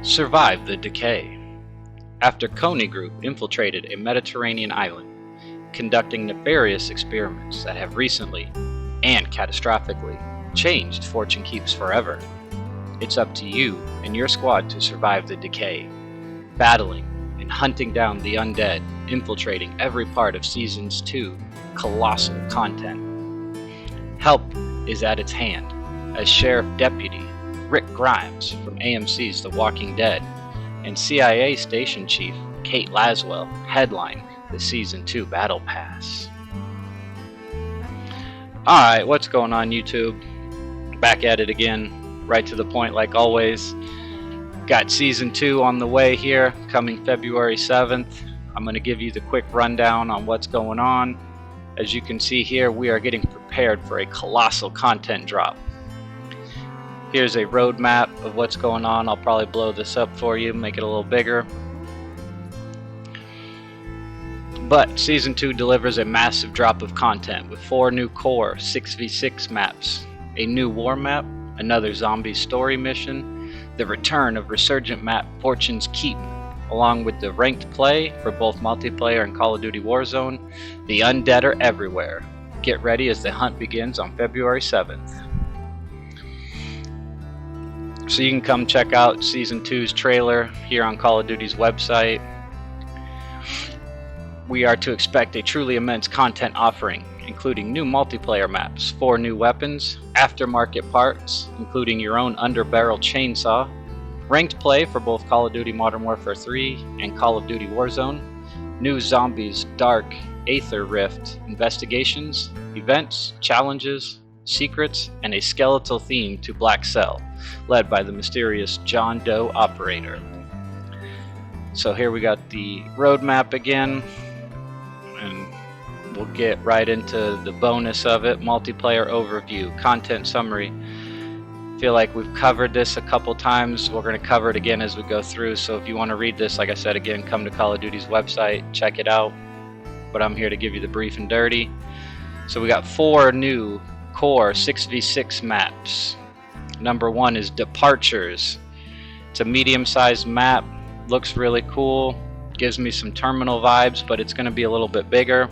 Survive the decay. After Coney Group infiltrated a Mediterranean island, conducting nefarious experiments that have recently, and catastrophically, changed Fortune Keeps forever, it's up to you and your squad to survive the decay, battling and hunting down the undead, infiltrating every part of Seasons 2 colossal content. Help is at its hand, as Sheriff Deputy Rick Grimes from AMC's The Walking Dead and CIA Station Chief Kate Laswell headline the Season 2 Battle Pass. Alright, what's going on YouTube? Back at it again, right to the point like always. Got Season 2 on the way here, coming February 7th. I'm going to give you the quick rundown on what's going on. As you can see here, we are getting prepared for a colossal content drop. Here's a roadmap of what's going on. I'll probably blow this up for you, make it a little bigger. But Season 2 delivers a massive drop of content with 4 new core 6v6 maps, a new war map, another zombie story mission, the return of resurgent map Fortune's Keep, along with the ranked play for both multiplayer and Call of Duty Warzone. The undead are everywhere. Get ready as the hunt begins on February 7th. So you can come check out Season 2's trailer here on Call of Duty's website. We are to expect a truly immense content offering, including new multiplayer maps, 4 new weapons, aftermarket parts, including your own underbarrel chainsaw, ranked play for both Call of Duty Modern Warfare 3 and Call of Duty Warzone, new Zombies Dark Aether Rift investigations, events, challenges, secrets, and a skeletal theme to Black Cell, led by the mysterious John Doe operator. So here we got the roadmap again, and we'll get right into the bonus of it. Multiplayer overview, content summary. Feel like we've covered this a couple times. We're going to cover it again as we go through, so if you want to read this, like I said again, come to Call of Duty's website, check it out. But I'm here to give you the brief and dirty. So we got 4 new core 6v6 maps. Number 1 is Departures. It's a medium-sized map, looks really cool, gives me some terminal vibes, but it's going to be a little bit bigger.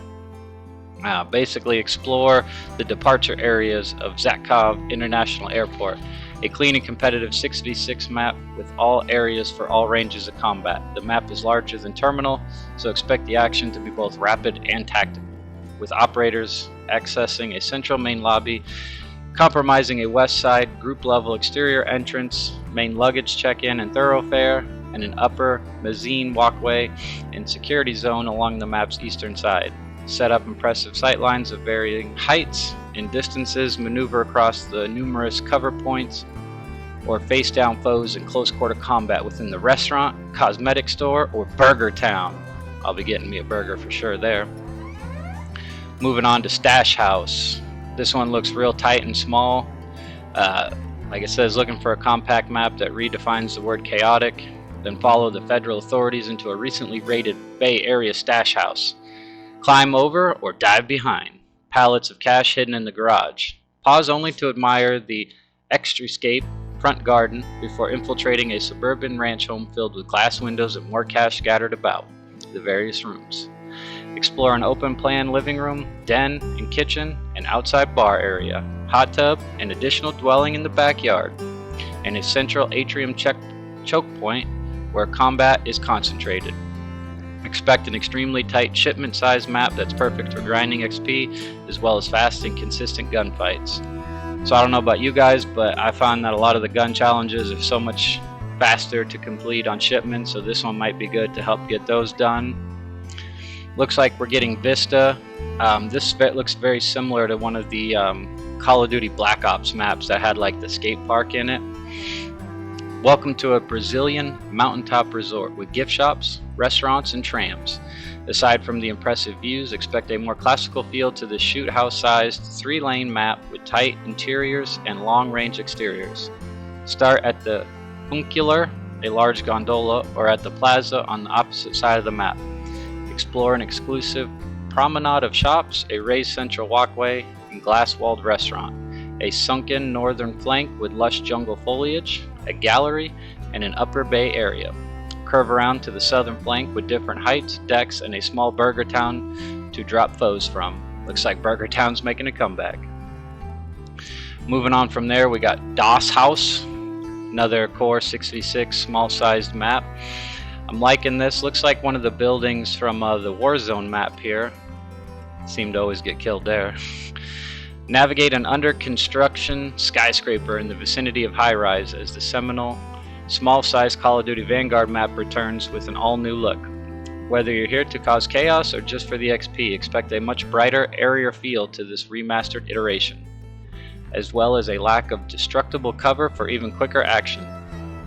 Basically explore the departure areas of Zakov International Airport, a clean and competitive 6v6 map with all areas for all ranges of combat. The map is larger than Terminal, so expect the action to be both rapid and tactical, with operators accessing a central main lobby, compromising a west side group level exterior entrance, main luggage check-in and thoroughfare, and an upper mezzanine walkway and security zone along the map's eastern side. Set up impressive sightlines of varying heights and distances, maneuver across the numerous cover points, or face down foes in close quarter combat within the restaurant, cosmetic store, or Burger Town. I'll be getting me a burger for sure there. Moving on to Stash House. This one looks real tight and small. Like it says, looking for a compact map that redefines the word chaotic. Then follow the federal authorities into a recently raided Bay Area stash house. Climb over or dive behind. Pallets of cash hidden in the garage. Pause only to admire the extrascape front garden before infiltrating a suburban ranch home filled with glass windows and more cash scattered about the various rooms. Explore an open plan living room, den, and kitchen, an outside bar area, hot tub, an additional dwelling in the backyard, and a central atrium choke point where combat is concentrated. Expect an extremely tight shipment size map that's perfect for grinding XP, as well as fast and consistent gunfights. So I don't know about you guys, but I found that a lot of the gun challenges are so much faster to complete on shipment, so this one might be good to help get those done. Looks like we're getting Vista. This looks very similar to one of the Call of Duty Black Ops maps that had like the skate park in it. Welcome to a Brazilian mountaintop resort with gift shops, restaurants, and trams. Aside from the impressive views, expect a more classical feel to the shoot house-sized 3-lane map with tight interiors and long-range exteriors. Start at the Funcular, a large gondola, or at the plaza on the opposite side of the map. Explore an exclusive promenade of shops, a raised central walkway, and glass-walled restaurant, a sunken northern flank with lush jungle foliage, a gallery, and an upper bay area. Curve around to the southern flank with different heights, decks, and a small burger town to drop foes from. Looks like Burger Town's making a comeback. Moving on from there, we got DOS House, another core 6v6 small-sized map. I'm liking this. Looks like one of the buildings from the Warzone map here. Seem to always get killed there. Navigate an under-construction skyscraper in the vicinity of High Rise as the seminal small-sized Call of Duty Vanguard map returns with an all-new look. Whether you're here to cause chaos or just for the XP, expect a much brighter, airier feel to this remastered iteration, as well as a lack of destructible cover for even quicker action.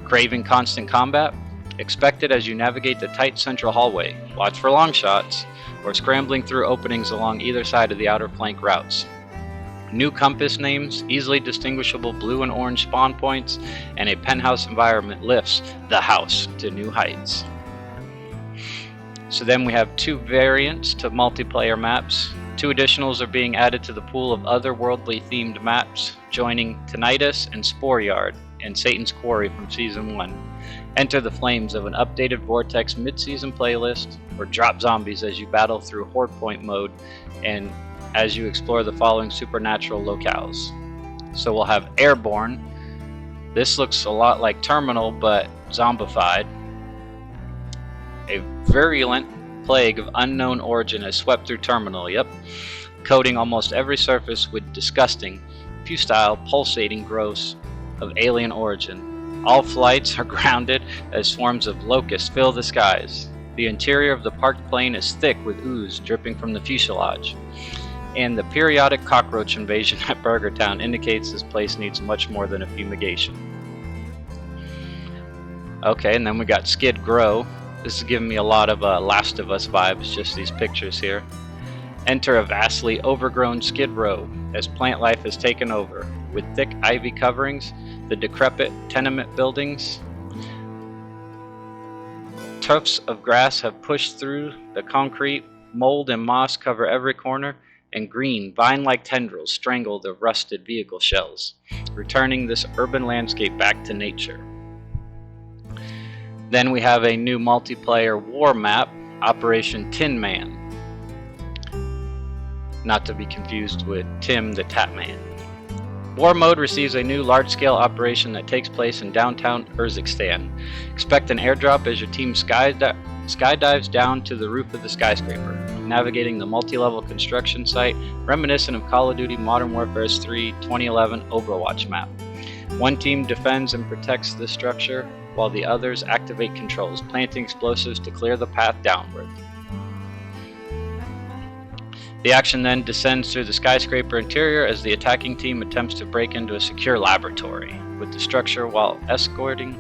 Craving constant combat? Expect it as you navigate the tight central hallway. Watch for long shots, or scrambling through openings along either side of the outer flank routes. New compass names, easily distinguishable blue and orange spawn points, and a penthouse environment lifts the house to new heights. So then we have 2 variants to multiplayer maps. 2 additionals are being added to the pool of otherworldly themed maps, joining Tinnitus and Spore Yard and Satan's Quarry from Season 1. Enter the flames of an updated Vortex mid-season playlist, or drop zombies as you battle through Horde Point mode and as you explore the following supernatural locales. So we'll have Airborne. This looks a lot like Terminal, but zombified. A virulent plague of unknown origin has swept through Terminal, coating almost every surface with disgusting, futile, pulsating growths of alien origin. All flights are grounded as swarms of locusts fill the skies. The interior of the parked plane is thick with ooze dripping from the fuselage. And the periodic cockroach invasion at Burger Town indicates this place needs much more than a fumigation. Okay, and then we got Skid Grow. This is giving me a lot of Last of Us vibes, just these pictures here. Enter a vastly overgrown Skid Row as plant life has taken over. With thick ivy coverings, the decrepit tenement buildings, tufts of grass have pushed through the concrete, mold and moss cover every corner, and green, vine-like tendrils strangle the rusted vehicle shells, returning this urban landscape back to nature. Then we have a new multiplayer war map, Operation Tin Man. Not to be confused with Tim the Tap Man. War mode receives a new large-scale operation that takes place in downtown Urzikstan. Expect an airdrop as your team skydives down to the roof of the skyscraper, navigating the multi-level construction site reminiscent of Call of Duty Modern Warfare 3 2011 Overwatch map. One team defends and protects the structure, while the others activate controls, planting explosives to clear the path downward. The action then descends through the skyscraper interior as the attacking team attempts to break into a secure laboratory with the structure while escorting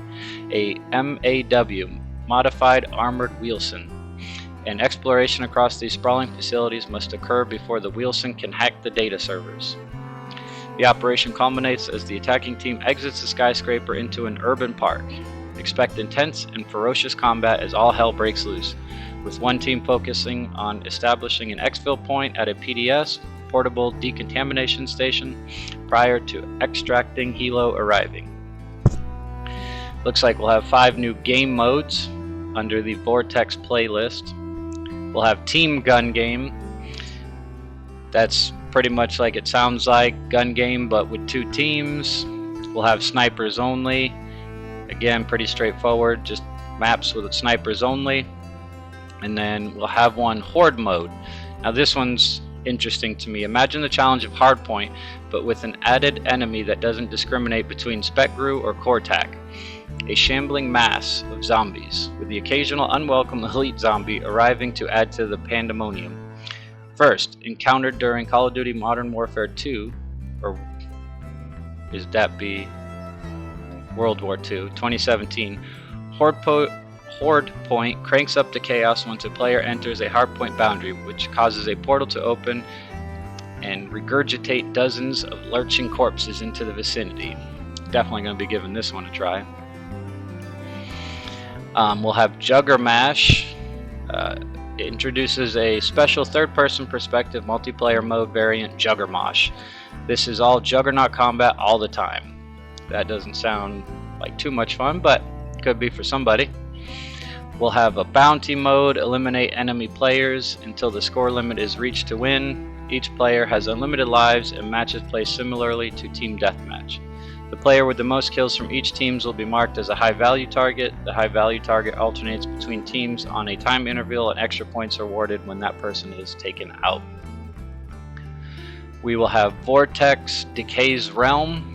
a MW, modified armored Wheelson. And exploration across these sprawling facilities must occur before the Wheelson can hack the data servers. The operation culminates as the attacking team exits the skyscraper into an urban park. Expect intense and ferocious combat as all hell breaks loose, with one team focusing on establishing an exfil point at a PDS, portable decontamination station, prior to extracting helo arriving. Looks like we'll have 5 new game modes under the Vortex playlist. We'll have Team Gun Game. That's pretty much like it sounds like, gun game but with 2 teams. We'll have snipers only. Again, pretty straightforward, just maps with snipers only. And then we'll have one Horde mode. Now this one's interesting to me. Imagine the challenge of Hardpoint, but with an added enemy that doesn't discriminate between Spec Gru or Cortac. A shambling mass of zombies, with the occasional unwelcome elite zombie arriving to add to the pandemonium. First, encountered during Call of Duty Modern Warfare 2, or is that be World War II, 2017, Horde Point cranks up to chaos once a player enters a hardpoint boundary, which causes a portal to open and regurgitate dozens of lurching corpses into the vicinity. Definitely going to be giving this one a try. We'll have Juggermash. It introduces a special third-person perspective multiplayer mode variant, Juggermosh. This is all Juggernaut combat all the time. That doesn't sound like too much fun, but Could be for somebody. We'll have a bounty mode, eliminate enemy players until the score limit is reached to win. Each player has unlimited lives and matches play similarly to team deathmatch. The player with the most kills from each team will be marked as a high value target. The high value target alternates between teams on a time interval, and extra points are awarded when that person is taken out. We will have Vortex Decay's Realm.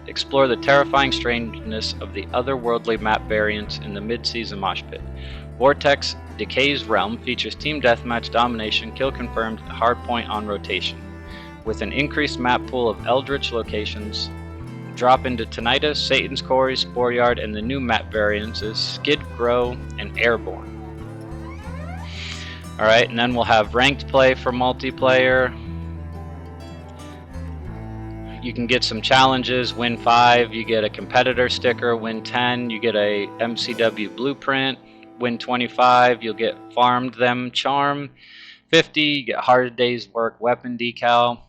Explore the terrifying strangeness of the otherworldly map variants in the mid-season mosh pit. Vortex Decay's Realm features team deathmatch domination, kill confirmed, hardpoint on rotation. With an increased map pool of eldritch locations, drop into Tinnitus, Satan's Quarry, Sporeyard, and the new map variants is Skid, Grow, and Airborne. Alright, and then we'll have ranked play for multiplayer. You can get some challenges, win 5, you get a competitor sticker, win 10, you get a MCW blueprint, win 25, you'll get farmed them charm, 50, you get hard day's work weapon decal,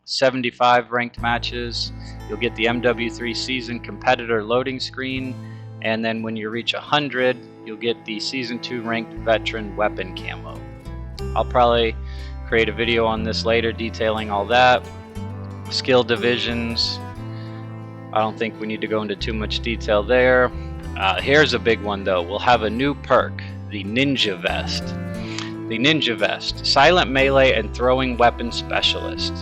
75 ranked matches, you'll get the MW3 season competitor loading screen, and then when you reach 100, you'll get the season 2 ranked veteran weapon camo. I'll probably create a video on this later detailing all that. Skill divisions, I don't think we need to go into too much detail there. Here's a big one though. We'll have a new perk, the Ninja Vest. The Ninja Vest, silent melee and throwing weapon specialist.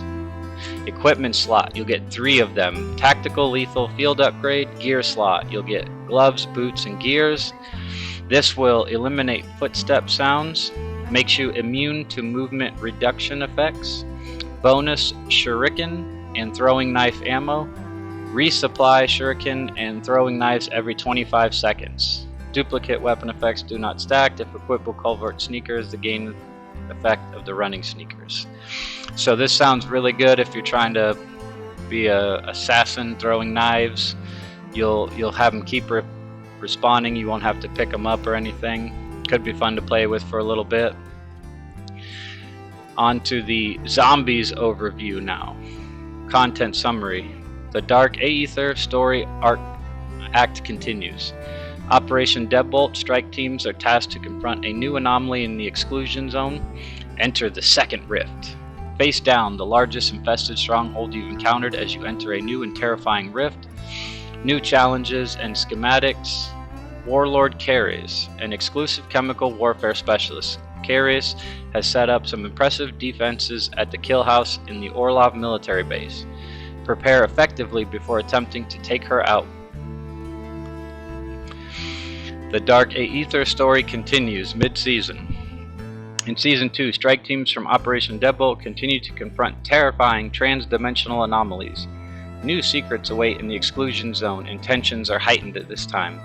Equipment slot, you'll get 3 of them. Tactical lethal field upgrade, gear slot, you'll get gloves, boots, and gears. This will eliminate footstep sounds, makes you immune to movement reduction effects. Bonus shuriken and throwing knife ammo. Resupply shuriken and throwing knives every 25 seconds. Duplicate weapon effects do not stack. If equipped with covert sneakers, the gain effect of the running sneakers. So this sounds really good if you're trying to be a assassin throwing knives. You'll have them keep respawning. You won't have to pick them up or anything. Could be fun to play with for a little bit. On to the zombies overview now. Content summary. The Dark Aether story act continues. Operation Deadbolt strike teams are tasked to confront a new anomaly in the exclusion zone. Enter the second rift. Face down the largest infested stronghold you've encountered as you enter a new and terrifying rift. New challenges and schematics. Warlord Carries, an exclusive chemical warfare specialist. Carries has set up some impressive defenses at the kill house in the Orlov military base. Prepare effectively before attempting to take her out. The Dark Aether story continues mid-season. In Season 2, strike teams from Operation Deadbolt continue to confront terrifying trans-dimensional anomalies. New secrets await in the exclusion zone, and tensions are heightened at this time,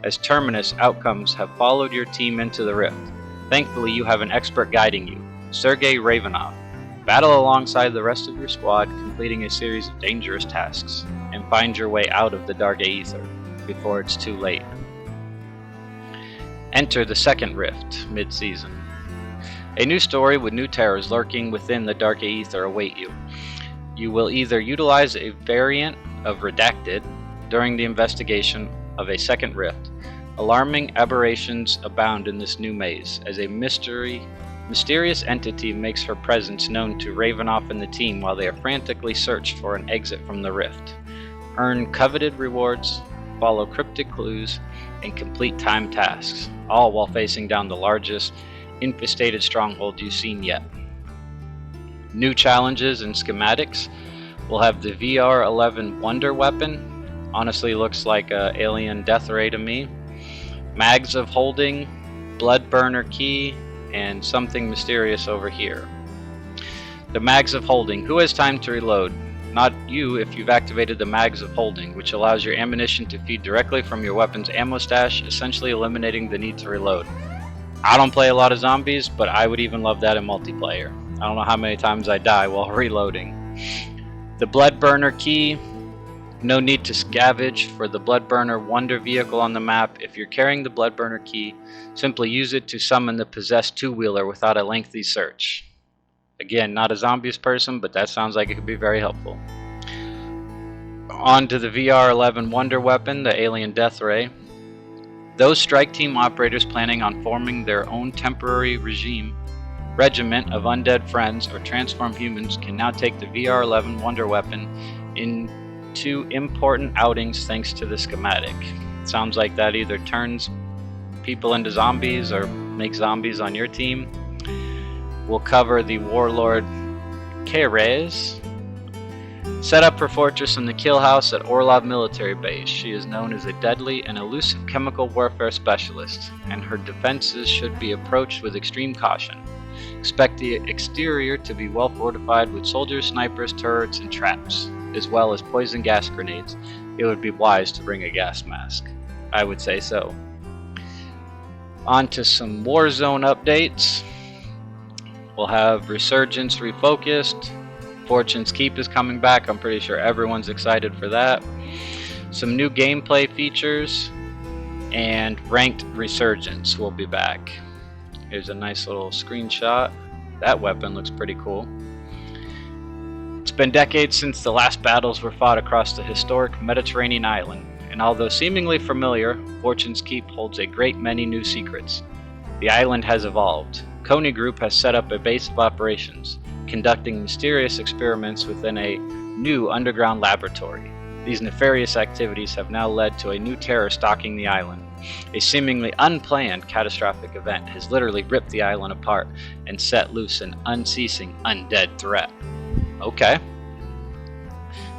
as Terminus outcomes have followed your team into the rift. Thankfully, you have an expert guiding you, Sergei Ravenov. Battle alongside the rest of your squad, completing a series of dangerous tasks, and find your way out of the Dark Aether before it's too late. Enter the second rift, mid-season. A new story with new terrors lurking within the Dark Aether await you. You will either utilize a variant of Redacted during the investigation of a second rift. Alarming aberrations abound in this new maze, as a mysterious entity makes her presence known to Ravenov and the team while they are frantically searched for an exit from the rift. Earn coveted rewards, follow cryptic clues, and complete timed tasks, all while facing down the largest infestated stronghold you've seen yet. New challenges and schematics. We'll have the VR-11 Wonder Weapon. Honestly looks like an alien death ray to me. Mags of Holding, Blood Burner Key, and something mysterious over here. The Mags of Holding. Who has time to reload? Not you if you've activated the Mags of Holding, which allows your ammunition to feed directly from your weapon's ammo stash, essentially eliminating the need to reload. I don't play a lot of zombies, but I would even love that in multiplayer. I don't know how many times I die while reloading. The Blood Burner Key. No need to scavenge for the Blood Burner Wonder vehicle on the map. If you're carrying the Blood Burner Key, simply use it to summon the possessed two-wheeler without a lengthy search. Again, not a zombies person, but that sounds like it could be very helpful. On to the VR-11 Wonder Weapon, the Alien Death Ray. Those strike team operators planning on forming their own temporary regiment of undead friends or transformed humans can now take the VR-11 Wonder Weapon into important outings thanks to the schematic. Sounds like that either turns people into zombies or makes zombies on your team. We'll cover the Warlord Keres. Set up her fortress in the kill house at Orlov military base. She is known as a deadly and elusive chemical warfare specialist, and her defenses should be approached with extreme caution. Expect the exterior to be well fortified with soldiers, snipers, turrets, and traps, as well as poison gas grenades. It would be wise to bring a gas mask. I would say so. On to some Warzone updates. We'll have Resurgence refocused. Fortune's Keep is coming back. I'm pretty sure everyone's excited for that. Some new gameplay features and ranked Resurgence will be back. Here's a nice little screenshot. That weapon looks pretty cool. It's been decades since the last battles were fought across the historic Mediterranean island, and although seemingly familiar, Fortune's Keep holds a great many new secrets. The island has evolved. Coney Group has set up a base of operations, conducting mysterious experiments within a new underground laboratory. These nefarious activities have now led to a new terror stalking the island. A seemingly unplanned catastrophic event has literally ripped the island apart and set loose an unceasing undead threat. Okay.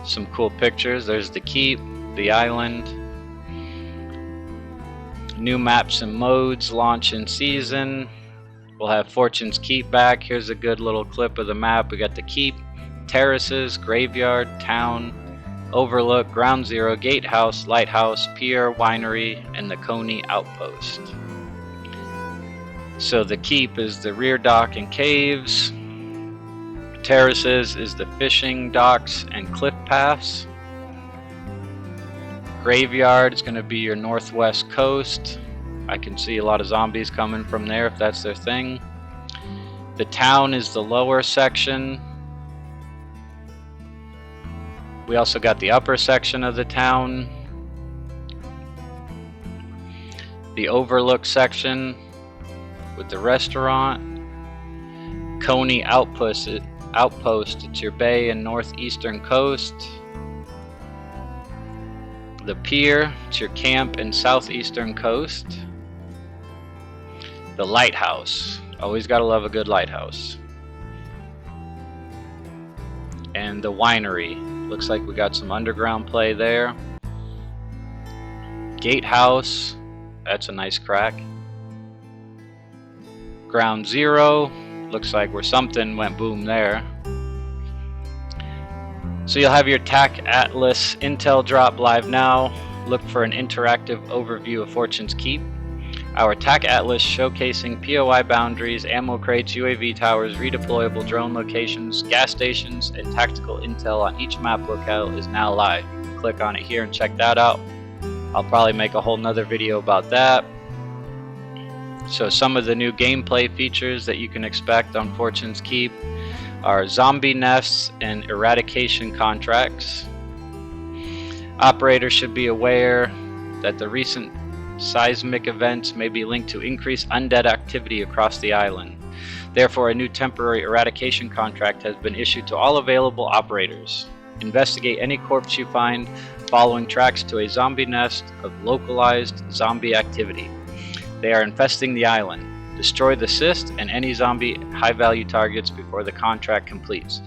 Some cool pictures. There's the keep, the island. New maps and modes launch in season. We'll have Fortune's Keep back. Here's a good little clip of the map. We got the keep, terraces, graveyard, town, overlook, ground zero, gatehouse, lighthouse, pier, winery, and the Coney outpost. So the keep is the rear dock and caves. Terraces is the fishing docks and cliff paths. Graveyard is going to be your northwest coast. I can see a lot of zombies coming from there if that's their thing. The town is the lower section. We also got the upper section of the town. The overlook section with the restaurant. Coney outpost, it's your bay and northeastern coast. The pier, it's your camp and southeastern coast. The lighthouse, always gotta love a good lighthouse. And the winery, looks like we got some underground play there. Gatehouse, that's a nice crack. Ground zero, looks like where something went boom there. So you'll have your TAC Atlas Intel drop live now. Look for an interactive overview of Fortune's Keep. Our TAC Atlas showcasing POI boundaries, ammo crates, UAV towers, redeployable drone locations, gas stations, and tactical intel on each map locale is now live. Click on it here and check that out. I'll probably make a whole nother video about that. So some of the new gameplay features that you can expect on Fortune's Keep are zombie nests and eradication contracts. Operators should be aware that the recent seismic events may be linked to increased undead activity across the island. Therefore, a new temporary eradication contract has been issued to all available operators. Investigate any corpse you find following tracks to a zombie nest of localized zombie activity. They are infesting the island. Destroy the cyst and any zombie high-value targets before the contract completes.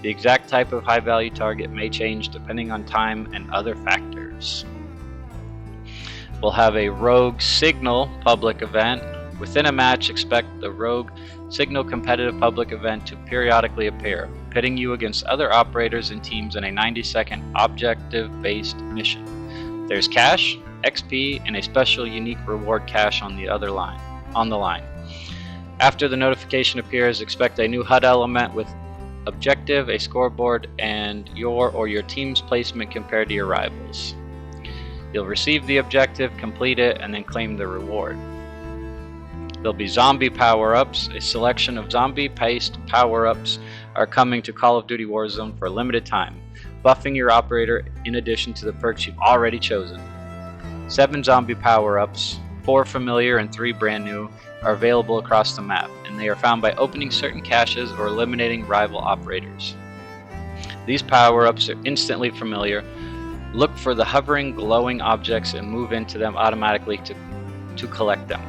The exact type of high-value target may change depending on time and other factors. We'll have a Rogue Signal public event. Within a match, expect the Rogue Signal competitive public event to periodically appear, pitting you against other operators and teams in a 90-second objective-based mission. There's cash, XP, and a special unique reward cache on the line. After the notification appears, expect a new HUD element with objective, a scoreboard, and your or your team's placement compared to your rivals. You'll receive the objective, complete it, and then claim the reward. There'll be zombie power-ups. A selection of zombie-paced power-ups are coming to Call of Duty Warzone for a limited time, buffing your operator in addition to the perks you've already chosen. 7 zombie power-ups, 4 familiar and 3 brand new are available across the map, and they are found by opening certain caches or eliminating rival operators. These power-ups are instantly familiar. Look for the hovering, glowing objects and move into them automatically to collect them.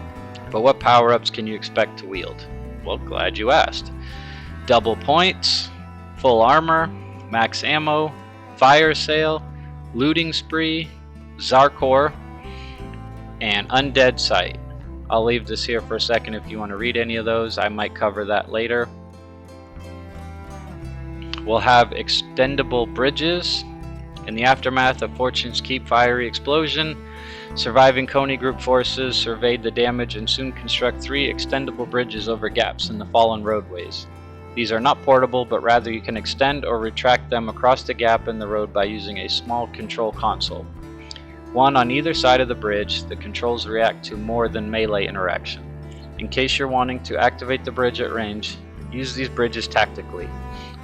But what power-ups can you expect to wield? Well, glad you asked. Double points, full armor, max ammo, fire sale, looting spree, Zarkor, and undead sight. I'll leave this here for a second if you want to read any of those. I might cover that later. We'll have extendable bridges. In the aftermath of Fortune's Keep fiery explosion, surviving Coney Group forces surveyed the damage and soon construct 3 extendable bridges over gaps in the fallen roadways. These are not portable, but rather you can extend or retract them across the gap in the road by using a small control console. One on either side of the bridge, the controls react to more than melee interaction. In case you're wanting to activate the bridge at range, use these bridges tactically,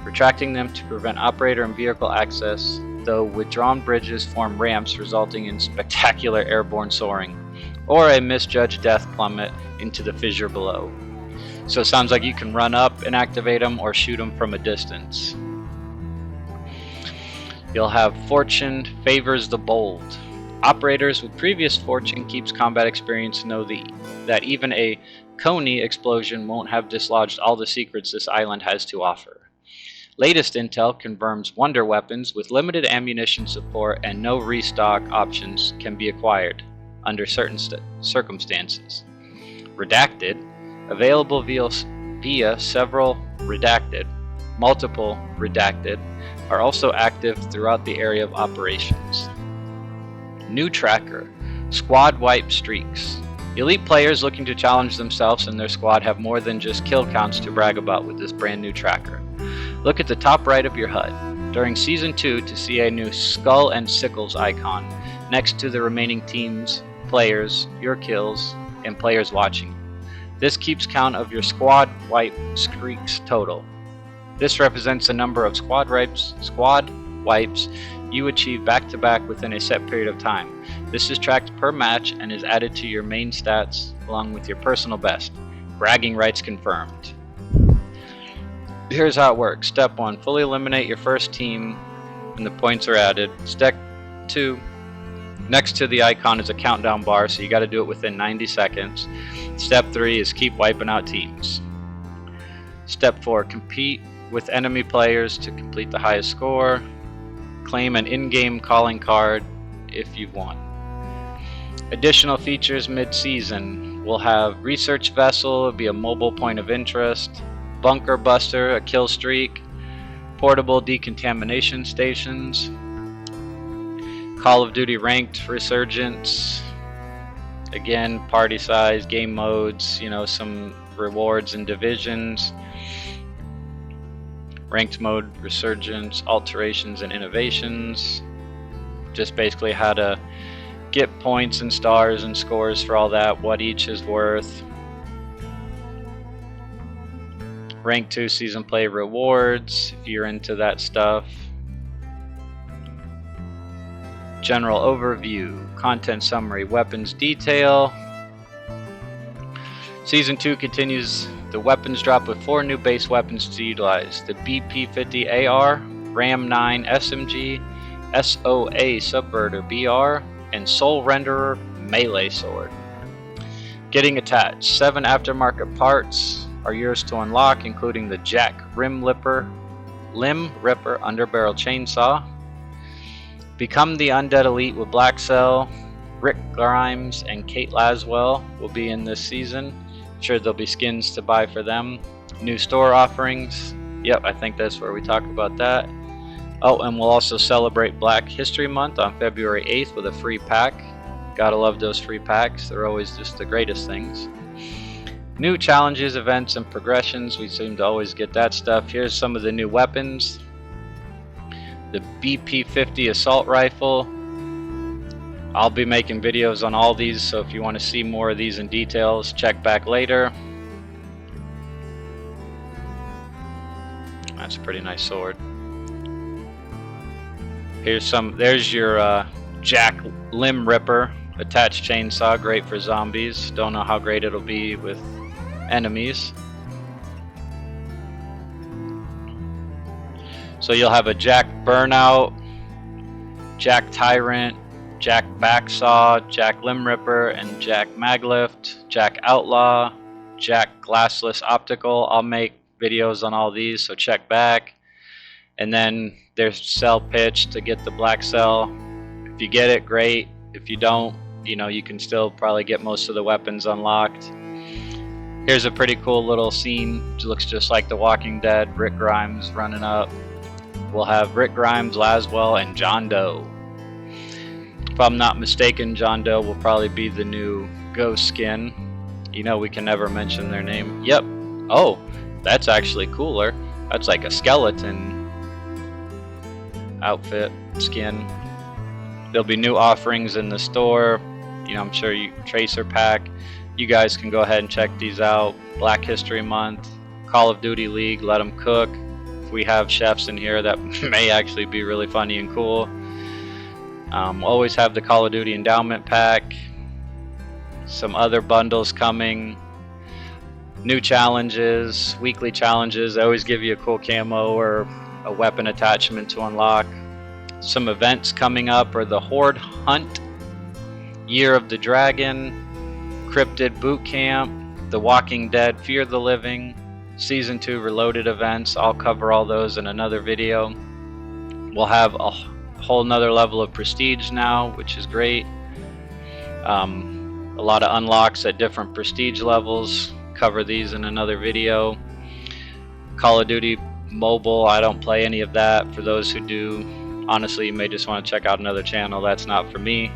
retracting them to prevent operator and vehicle access, though withdrawn bridges form ramps resulting in spectacular airborne soaring, or a misjudged death plummet into the fissure below. So it sounds like you can run up and activate them or shoot them from a distance. You'll have Fortune favors the bold. Operators with previous Fortune Keeps combat experience know that even a Coney explosion won't have dislodged all the secrets this island has to offer. Latest intel confirms wonder weapons with limited ammunition support and no restock options can be acquired under certain circumstances. Redacted, available via several redacted, multiple redacted, are also active throughout the area of operations. New tracker, squad wipe streaks. Elite players looking to challenge themselves and their squad have more than just kill counts to brag about with this brand new tracker. Look at the top right of your HUD during Season 2 to see a new skull and sickles icon next to the remaining teams, players, your kills, and players watching. This keeps count of your squad wipe streaks total. This represents the number of squad wipes you achieve back-to-back within a set period of time. This is tracked per match and is added to your main stats along with your personal best. Bragging rights confirmed. Here's how it works. Step 1, fully eliminate your first team and the points are added. Step 2, next to the icon is a countdown bar, so you got to do it within 90 seconds. Step 3 is keep wiping out teams. Step 4, compete with enemy players to complete the highest score. Claim an in-game calling card if you've won. Additional features mid-season. We'll have research vessel, be a mobile point of interest. Bunker buster, a kill streak. Portable decontamination stations. Call of Duty ranked resurgence. Again, party size, game modes, some rewards and divisions. Ranked mode, resurgence, alterations and innovations. Just basically how to get points and stars and scores for all that, what each is worth. Rank 2 season play rewards, if you're into that stuff. General overview, content summary, weapons detail. Season 2 continues the weapons drop with 4 new base weapons to utilize. The BP-50 AR, Ram 9 SMG, SOA Subverter BR, and Soul Renderer Melee Sword. Getting attached, 7 aftermarket parts are yours to unlock, including the Jack Limb Ripper underbarrel chainsaw. Become the Undead Elite with Black Cell. Rick Grimes and Kate Laswell will be in this season. I'm sure there'll be skins to buy for them. New store offerings. Yep, I think that's where we talk about that. Oh, and we'll also celebrate Black History Month on February 8th with a free pack. Gotta love those free packs. They're always just the greatest things. New challenges, events, and progressions. We seem to always get that stuff. Here's some of the new weapons. The BP-50 assault rifle. I'll be making videos on all these, so if you want to see more of these in details, check back later. That's a pretty nice sword. There's your Jack Limb Ripper Attached chainsaw, great for zombies. Don't know how great it'll be with enemies. So you'll have a Jack Burnout, Jack Tyrant, Jack Backsaw, Jack Limb Ripper, and Jack Maglift, Jack Outlaw, Jack Glassless Optical. I'll make videos on all these, so check back. And then there's cell pitch to get the black cell. If you get it, great. If you don't, you know, you can still probably get most of the weapons unlocked. Here's a pretty cool little scene. It looks just like The Walking Dead. Rick Grimes running up. We'll have Rick Grimes, Laswell, and John Doe. If I'm not mistaken, John Doe will probably be the new ghost skin. You know, we can never mention their name. Yep. Oh, that's actually cooler. That's like a skeleton outfit skin. There'll be new offerings in the store. You know, I'm sure Tracer Pack. You guys can go ahead and check these out. Black History Month, Call of Duty League, Let 'em Cook. If we have chefs in here, that may actually be really funny and cool. Always have the Call of Duty Endowment Pack. Some other bundles coming. New challenges, weekly challenges. They always give you a cool camo or a weapon attachment to unlock. Some events coming up are the Horde Hunt, Year of the Dragon, Cryptid Boot Camp, The Walking Dead Fear the Living, Season 2 Reloaded events. I'll cover all those in another video. We'll have a whole nother level of prestige now, which is great. A lot of unlocks at different prestige levels. Cover these in another video. Call of Duty Mobile, I don't play any of that. For those who do, honestly, you may just want to check out another channel. That's not for me.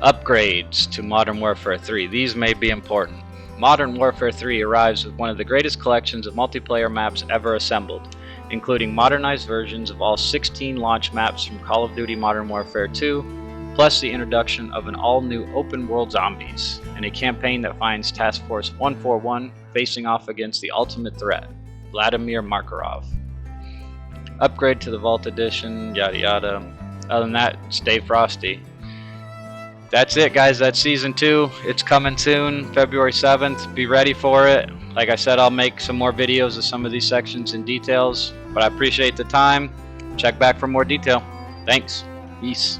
Upgrades to Modern Warfare 3. These may be important. Modern Warfare 3 arrives with one of the greatest collections of multiplayer maps ever assembled, including modernized versions of all 16 launch maps from Call of Duty Modern Warfare 2, plus the introduction of an all-new open-world zombies, and a campaign that finds Task Force 141 facing off against the ultimate threat, Vladimir Makarov. Upgrade to the Vault Edition, yada yada. Other than that, stay frosty. That's it, guys. That's Season 2. It's coming soon, February 7th. Be ready for it. Like I said, I'll make some more videos of some of these sections and details, but I appreciate the time. Check back for more detail. Thanks. Peace.